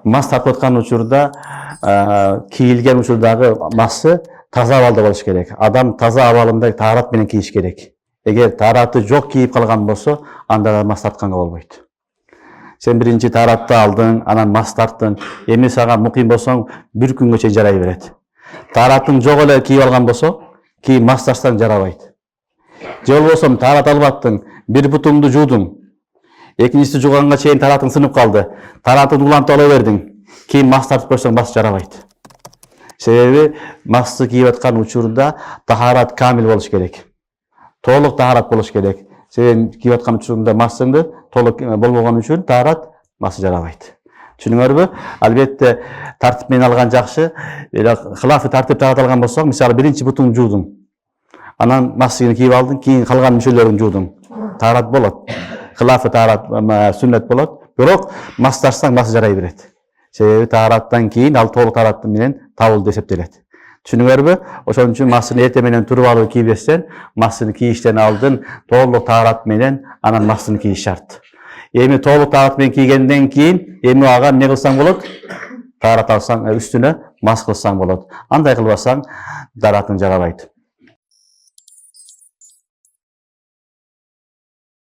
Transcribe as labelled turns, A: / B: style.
A: мас тартып аткан учурда кийилген учурдагы массы таза абалда болуш керек. Адам таза абалында таарат менен кийиш керек. Эгер таараты жок кийип калган болсо, анда мас тартканга болбойт. Сен биринчи тааратты алдың, анан мас тарттың. Эми сага муким болсоң, бир күнгө чейин жарай берет. Тааратың жок эле кийип алган болсо, кийин мас тартсаң жарабайт. Же болбосо таарат албаттың, бир бутуңду жуудуң. Экинчиси жууганга чейин тааратың сынып калды. Тааратыңды улантып ала бердиң. Кийин мас тартып койсоң, мас жарабайт. Себеби масты кийип аткан учурда тахарат камил болуш керек. Толук тахарат болуш керек. Сен кийип аткан учурунда масыңды толук болбогон үчүн тахарат масы жарабайт. Түшүнүңөрбү? Албетте тартип менен алган жакшы. Хилафы тартип таратылган болсоң, мисалы биринчи бутуңду жуудуң. Анан масыгын кийип алдың, кийин калган мүчөлөрүн жуудуң. Тахарат болот. Хилафы тахарат сүннет болот. Бирок мас тартсаң масы жарай берет. Себеби таараттан кийин ал толук таарат менен табылды деп эсептелет. Түшүнүңөрбү? Ошон үчүн масыны эртең менен туруп алып кийбестен, масыны кийиштен алдын толук таарат менен анан масыны кийиш шарт. Эми толук таарат менен кийгенден кийин эми ага эмне кылсаң болот? Таарат алсаң, үстүнө мас кылсаң болот. Андай кылбасаң тааратың жарабайт.